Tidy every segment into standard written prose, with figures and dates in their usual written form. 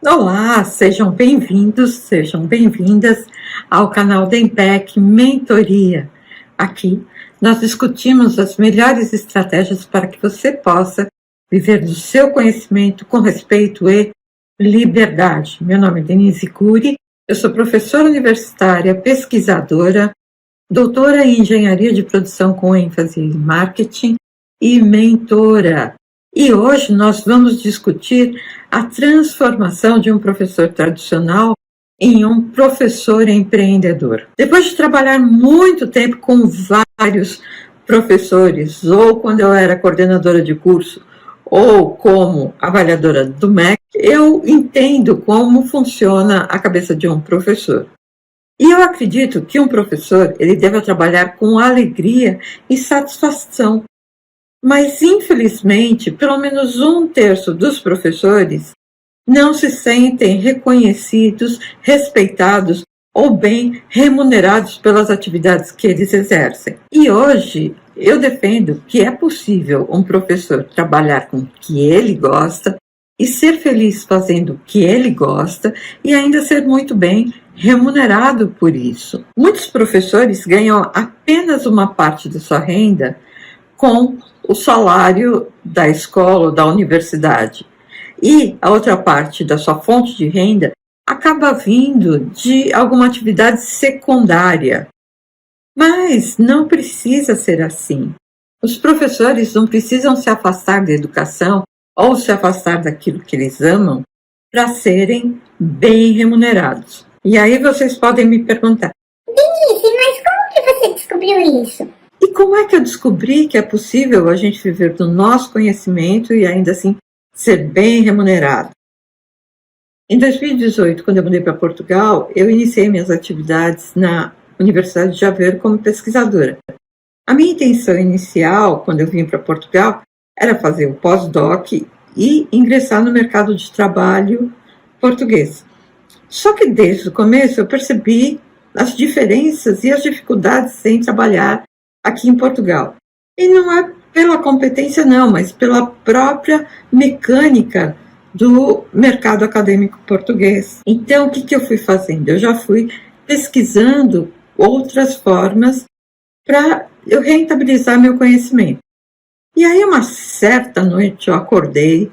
Olá, sejam bem-vindos, sejam bem-vindas ao canal da Empec Mentoria. Aqui nós discutimos as melhores estratégias para que você possa viver do seu conhecimento com respeito e liberdade. Meu nome é Denise Cury, eu sou professora universitária, pesquisadora, doutora em engenharia de produção com ênfase em marketing e mentora. E hoje nós vamos discutir a transformação de um professor tradicional em um professor empreendedor. Depois de trabalhar muito tempo com vários professores, ou quando eu era coordenadora de curso, ou como avaliadora do MEC, eu entendo como funciona a cabeça de um professor. E eu acredito que um professor ele deve trabalhar com alegria e satisfação. Mas, infelizmente, pelo menos 1/3 dos professores não se sentem reconhecidos, respeitados ou bem remunerados pelas atividades que eles exercem. E hoje eu defendo que é possível um professor trabalhar com o que ele gosta e ser feliz fazendo o que ele gosta e ainda ser muito bem remunerado por isso. Muitos professores ganham apenas uma parte da sua renda com o salário da escola ou da universidade. E a outra parte da sua fonte de renda acaba vindo de alguma atividade secundária. Mas não precisa ser assim. Os professores não precisam se afastar da educação ou se afastar daquilo que eles amam para serem bem remunerados. E aí vocês podem me perguntar: Denise, mas como que você descobriu isso? E como é que eu descobri que é possível a gente viver do nosso conhecimento e ainda assim ser bem remunerado? Em 2018, quando eu mudei para Portugal, eu iniciei minhas atividades na Universidade de Aveiro como pesquisadora. A minha intenção inicial, quando eu vim para Portugal, era fazer o pós-doc e ingressar no mercado de trabalho português. Só que desde o começo eu percebi as diferenças e as dificuldades em trabalhar aqui em Portugal. E não é pela competência não, mas pela própria mecânica do mercado acadêmico português. Então, o que eu fui fazendo? Eu já fui pesquisando outras formas para eu rentabilizar meu conhecimento. E aí, uma certa noite, eu acordei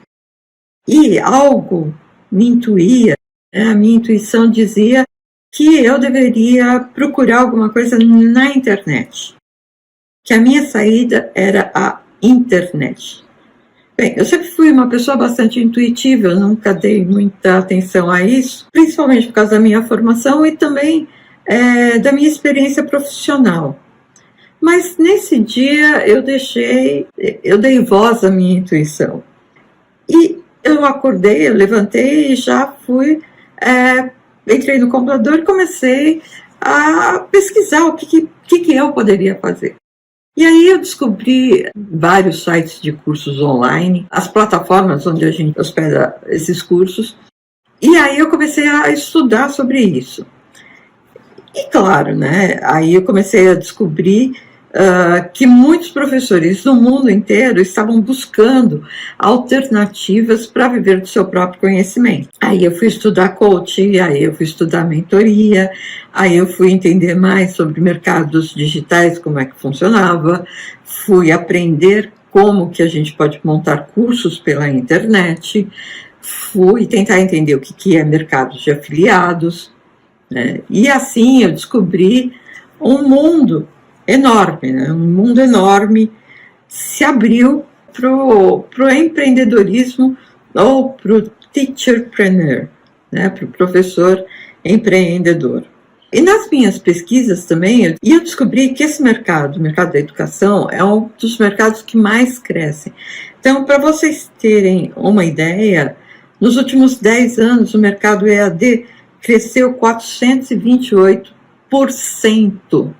e algo me intuía, né? A minha intuição dizia que eu deveria procurar alguma coisa na internet, que a minha saída era a internet. Bem, eu sempre fui uma pessoa bastante intuitiva, eu nunca dei muita atenção a isso, principalmente por causa da minha formação e também da minha experiência profissional. Mas nesse dia eu dei voz à minha intuição. E eu acordei, eu levantei e já fui, entrei no computador e comecei a pesquisar o que eu poderia fazer. E aí eu descobri vários sites de cursos online, as plataformas onde a gente hospeda esses cursos, e aí eu comecei a estudar sobre isso. E claro, né, aí eu comecei a descobrir que muitos professores no mundo inteiro estavam buscando alternativas para viver do seu próprio conhecimento. Aí eu fui estudar coaching, aí eu fui estudar mentoria, aí eu fui entender mais sobre mercados digitais, como é que funcionava, fui aprender como que a gente pode montar cursos pela internet, fui tentar entender o que é mercado de afiliados, né? E assim eu descobri um mundo enorme, né? Um mundo enorme se abriu para o empreendedorismo ou para o teacherpreneur, né? Para o professor empreendedor. E nas minhas pesquisas também, eu descobri que esse mercado, o mercado da educação, é um dos mercados que mais crescem. Então, para vocês terem uma ideia, nos últimos 10 anos o mercado EAD cresceu 428%.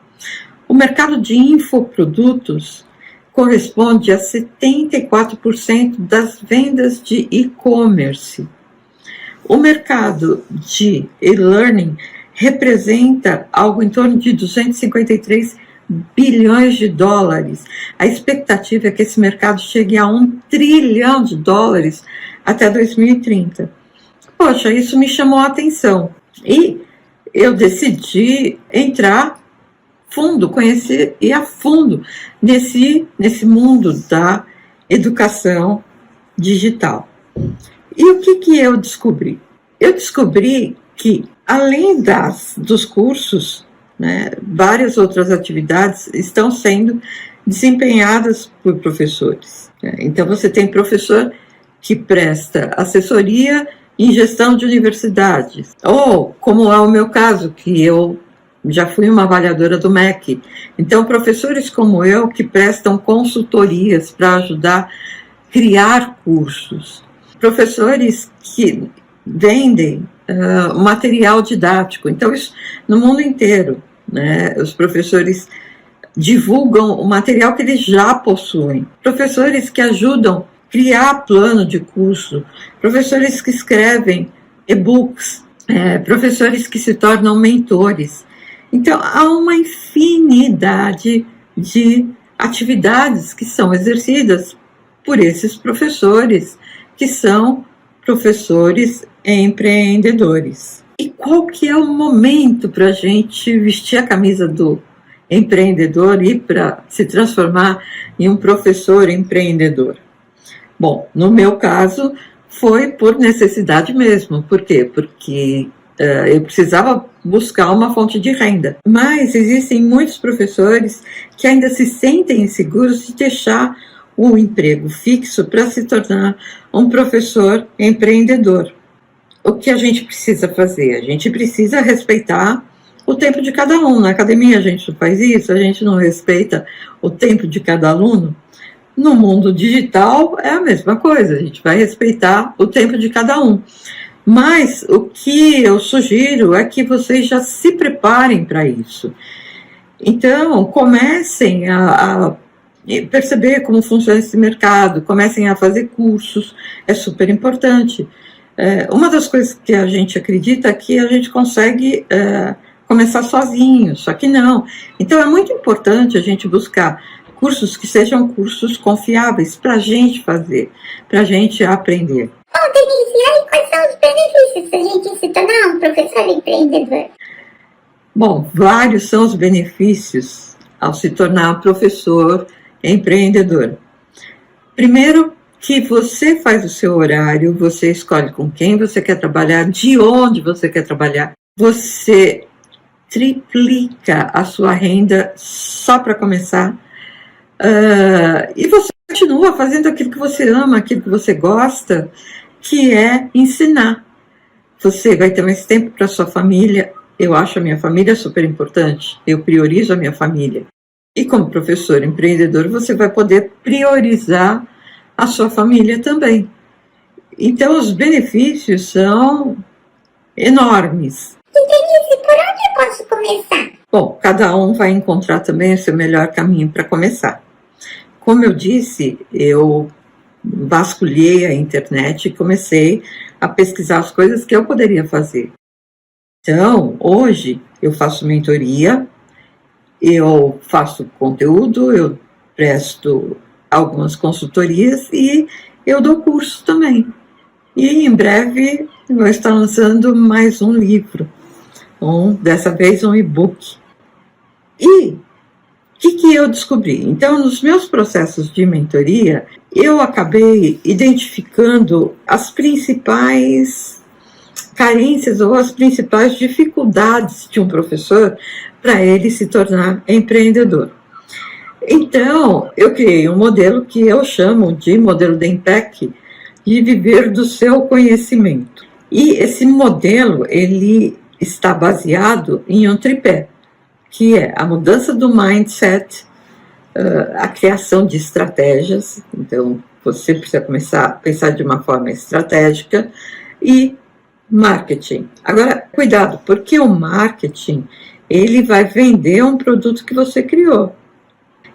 O mercado de infoprodutos corresponde a 74% das vendas de e-commerce. O mercado de e-learning representa algo em torno de 253 bilhões de dólares. A expectativa é que esse mercado chegue a $1 trilhão até 2030. poxa, isso me chamou a atenção. E eu decidi entrar fundo, conhecer e a fundo nesse mundo da educação digital. E o que eu descobri? Eu descobri que, além dos cursos, né, várias outras atividades estão sendo desempenhadas por professores. Então, você tem professor que presta assessoria em gestão de universidades, ou, como é o meu caso, que eu já fui uma avaliadora do MEC. Então, professores como eu que prestam consultorias para ajudar a criar cursos. Professores que vendem material didático. Então, isso no mundo inteiro, né? Os professores divulgam o material que eles já possuem. Professores que ajudam a criar plano de curso. Professores que escrevem e-books. Professores que se tornam mentores. Então, há uma infinidade de atividades que são exercidas por esses professores, que são professores empreendedores. E qual que é o momento para a gente vestir a camisa do empreendedor e para se transformar em um professor empreendedor? Bom, no meu caso, foi por necessidade mesmo. Por quê? Porque eu precisava buscar uma fonte de renda. Mas existem muitos professores que ainda se sentem inseguros de deixar o emprego fixo para se tornar um professor empreendedor. O que a gente precisa fazer? A gente precisa respeitar o tempo de cada um. Na academia a gente não faz isso, a gente não respeita o tempo de cada aluno. No mundo digital é a mesma coisa, a gente vai respeitar o tempo de cada um. Mas o que eu sugiro é que vocês já se preparem para isso. Então, comecem a perceber como funciona esse mercado, comecem a fazer cursos, é super importante. Uma das coisas que a gente acredita é que a gente consegue começar sozinho, só que não. Então, é muito importante a gente buscar cursos que sejam cursos confiáveis para a gente fazer, para a gente aprender. Denise, e aí quais são os benefícios da gente se tornar um professor empreendedor? Bom, vários são os benefícios ao se tornar professor empreendedor. Primeiro, que você faz o seu horário, você escolhe com quem você quer trabalhar, de onde você quer trabalhar. Você triplica a sua renda só para começar. E você continua fazendo aquilo que você ama, aquilo que você gosta, que é ensinar. Você vai ter mais tempo para sua família. Eu acho a minha família super importante. Eu priorizo a minha família. E como professor empreendedor, você vai poder priorizar a sua família também. Então, os benefícios são enormes. E Denise, por onde eu posso começar? Bom, cada um vai encontrar também o seu melhor caminho para começar. Como eu disse, eu vasculhei a internet e comecei a pesquisar as coisas que eu poderia fazer. Então, hoje, eu faço mentoria, eu faço conteúdo, eu presto algumas consultorias e eu dou curso também. E em breve eu vou estar lançando mais um livro, dessa vez um e-book. E o que eu descobri? Então, nos meus processos de mentoria, eu acabei identificando as principais carências ou as principais dificuldades de um professor para ele se tornar empreendedor. Então, eu criei um modelo que eu chamo de modelo de IMPEC, de viver do seu conhecimento. E esse modelo, ele está baseado em um tripé, que é a mudança do mindset, a criação de estratégias. Então, você precisa começar a pensar de uma forma estratégica, e marketing. Agora, cuidado, porque o marketing, ele vai vender um produto que você criou.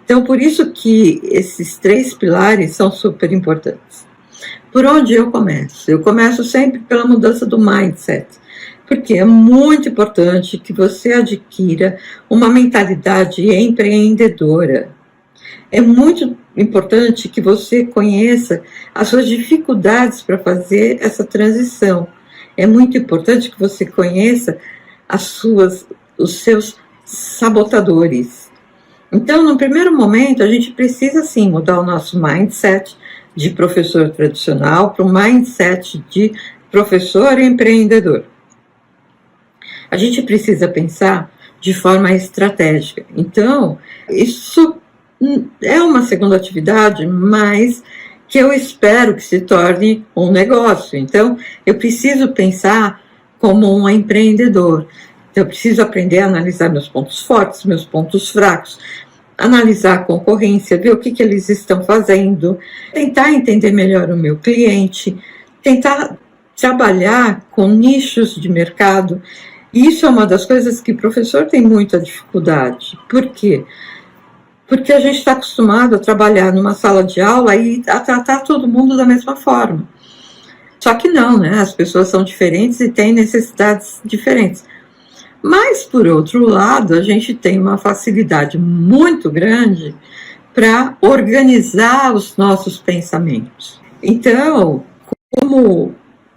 Então, por isso que esses 3 pilares são super importantes. Por onde eu começo? Eu começo sempre pela mudança do mindset, porque é muito importante que você adquira uma mentalidade empreendedora. É muito importante que você conheça as suas dificuldades para fazer essa transição. é muito importante que você conheça os seus sabotadores. Então, no primeiro momento, a gente precisa, sim, mudar o nosso mindset de professor tradicional para o mindset de professor empreendedor. A gente precisa pensar de forma estratégica. Então, isso é uma segunda atividade, mas que eu espero que se torne um negócio. Então, eu preciso pensar como um empreendedor. Então, eu preciso aprender a analisar meus pontos fortes, meus pontos fracos, analisar a concorrência, ver o que eles estão fazendo, tentar entender melhor o meu cliente, tentar trabalhar com nichos de mercado. E isso é uma das coisas que o professor tem muita dificuldade. Por quê? Porque a gente está acostumado a trabalhar numa sala de aula e a tratar todo mundo da mesma forma. Só que não, né? As pessoas são diferentes e têm necessidades diferentes. Mas, por outro lado, a gente tem uma facilidade muito grande para organizar os nossos pensamentos. Então,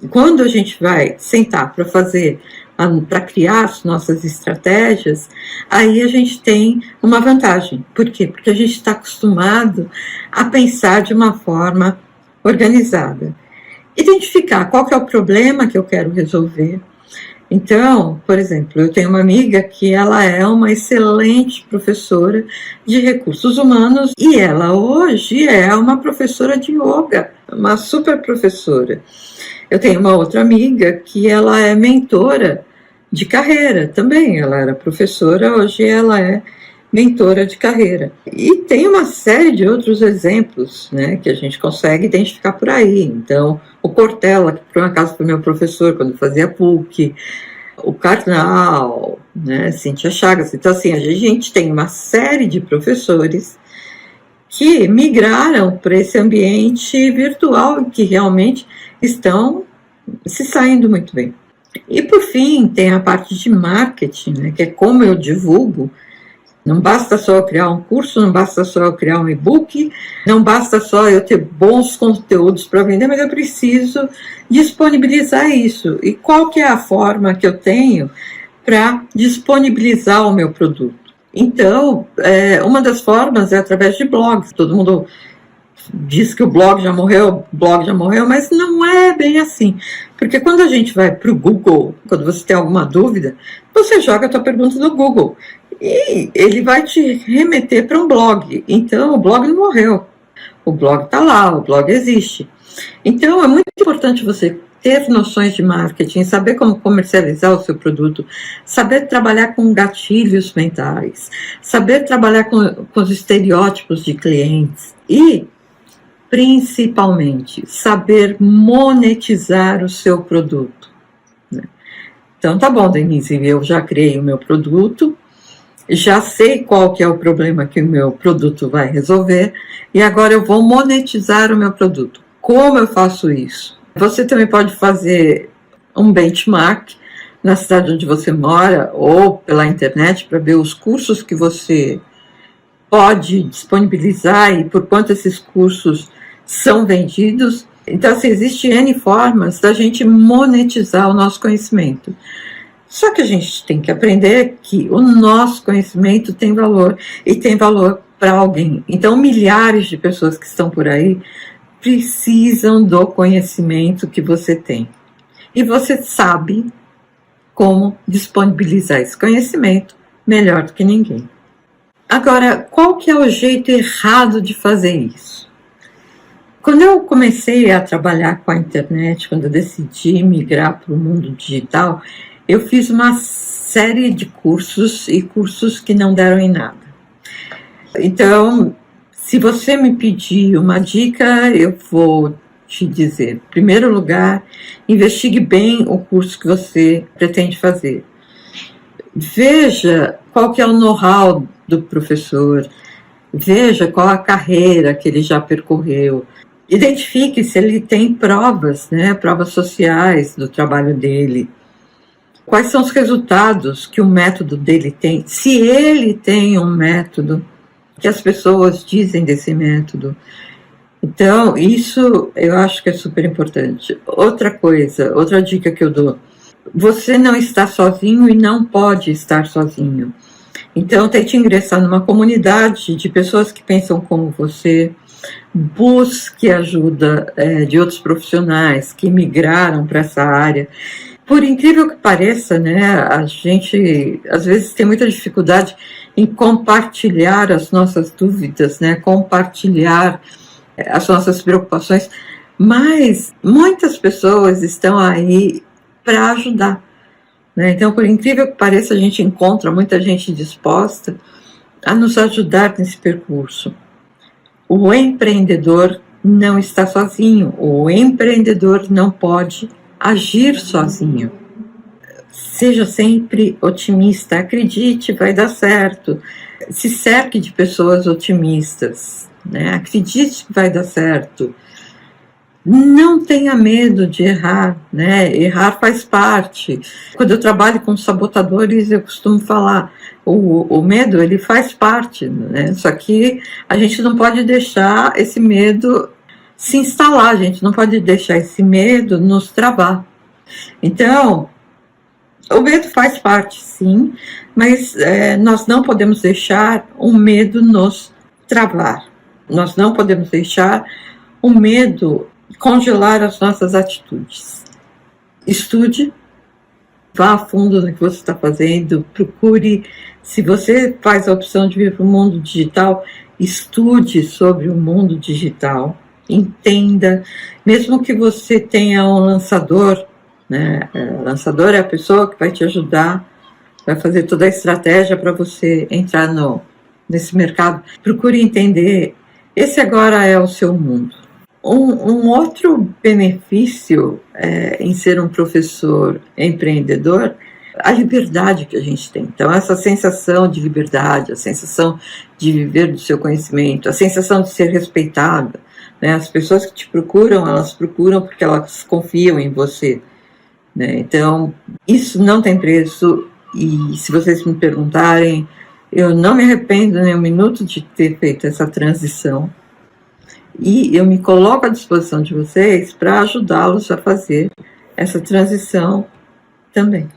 quando a gente vai sentar para criar as nossas estratégias, aí a gente tem uma vantagem. Por quê? Porque a gente está acostumado a pensar de uma forma organizada. Identificar qual que é o problema que eu quero resolver. Então, por exemplo, eu tenho uma amiga que ela é uma excelente professora de recursos humanos e ela hoje é uma professora de yoga, uma super professora. Eu tenho uma outra amiga que ela é mentora de carreira também, ela era professora, hoje ela é mentora de carreira. E tem uma série de outros exemplos, né, que a gente consegue identificar por aí. Então, o Cortella, que por um acaso foi meu professor quando fazia PUC, o Karnal, né, Cíntia Chagas. Então, assim, a gente tem uma série de professores que migraram para esse ambiente virtual e que realmente estão se saindo muito bem. E, por fim, tem a parte de marketing, né, que é como eu divulgo. Não basta só eu criar um curso, não basta só eu criar um e-book, não basta só eu ter bons conteúdos para vender, mas eu preciso disponibilizar isso. E qual que é a forma que eu tenho para disponibilizar o meu produto? Então, uma das formas é através de blogs. Todo mundo diz que o blog já morreu, mas não é bem assim. Porque quando a gente vai para o Google, quando você tem alguma dúvida, você joga a tua pergunta no Google e ele vai te remeter para um blog. Então, o blog não morreu. O blog está lá, o blog existe. Então, é muito importante você ter noções de marketing, saber como comercializar o seu produto, saber trabalhar com gatilhos mentais, saber trabalhar com os estereótipos de clientes e, principalmente, saber monetizar o seu produto. Então, tá bom, Denise, eu já criei o meu produto, já sei qual que é o problema que o meu produto vai resolver e agora eu vou monetizar o meu produto. Como eu faço isso? Você também pode fazer um benchmark na cidade onde você mora ou pela internet para ver os cursos que você pode disponibilizar e por quanto esses cursos são vendidos. Então, assim, existem N formas da gente monetizar o nosso conhecimento. Só que a gente tem que aprender que o nosso conhecimento tem valor e tem valor para alguém. Então, milhares de pessoas que estão por aí precisam do conhecimento que você tem. E você sabe como disponibilizar esse conhecimento melhor do que ninguém. Agora, qual que é o jeito errado de fazer isso? Quando eu comecei a trabalhar com a internet, quando eu decidi migrar para o mundo digital, eu fiz uma série de cursos e cursos que não deram em nada. Então, se você me pedir uma dica, eu vou te dizer. Em primeiro lugar, investigue bem o curso que você pretende fazer. Veja qual que é o know-how do professor, veja qual a carreira que ele já percorreu. Identifique se ele tem provas, né, provas sociais do trabalho dele. Quais são os resultados que o método dele tem? Se ele tem um método, que as pessoas dizem desse método. Então, isso eu acho que é super importante. Outra coisa, outra dica que eu dou: você não está sozinho e não pode estar sozinho. Então, tente ingressar numa comunidade de pessoas que pensam como você, busque ajuda de outros profissionais que migraram para essa área. Por incrível que pareça, né, a gente às vezes tem muita dificuldade em compartilhar as nossas dúvidas, né, compartilhar as nossas preocupações, mas muitas pessoas estão aí para ajudar, né? Então, por incrível que pareça, a gente encontra muita gente disposta a nos ajudar nesse percurso. O empreendedor não está sozinho, o empreendedor não pode agir sozinho. Seja sempre otimista, acredite, vai dar certo. Se cerque de pessoas otimistas, né? Acredite que vai dar certo. Não tenha medo de errar, né? Errar faz parte. Quando eu trabalho com sabotadores, eu costumo falar, o medo, ele faz parte, né? Só que a gente não pode deixar esse medo se instalar, a gente não pode deixar esse medo nos travar. Então, o medo faz parte, sim, mas nós não podemos deixar o medo nos travar. Nós não podemos deixar o medo congelar as nossas atitudes. Estude, vá a fundo no que você está fazendo, procure. Se você faz a opção de vir para o mundo digital, estude sobre o mundo digital, entenda, mesmo que você tenha um lançador, né? O lançador é a pessoa que vai te ajudar, vai fazer toda a estratégia para você entrar nesse mercado. Procure entender, esse agora é o seu mundo. Um outro benefício em ser um professor empreendedor, a liberdade que a gente tem. Então, essa sensação de liberdade, a sensação de viver do seu conhecimento, a sensação de ser respeitada, né? As pessoas que te procuram, elas procuram porque elas confiam em você, né? Então, isso não tem preço, e se vocês me perguntarem, eu não me arrependo nem um minuto de ter feito essa transição. E eu me coloco à disposição de vocês para ajudá-los a fazer essa transição também.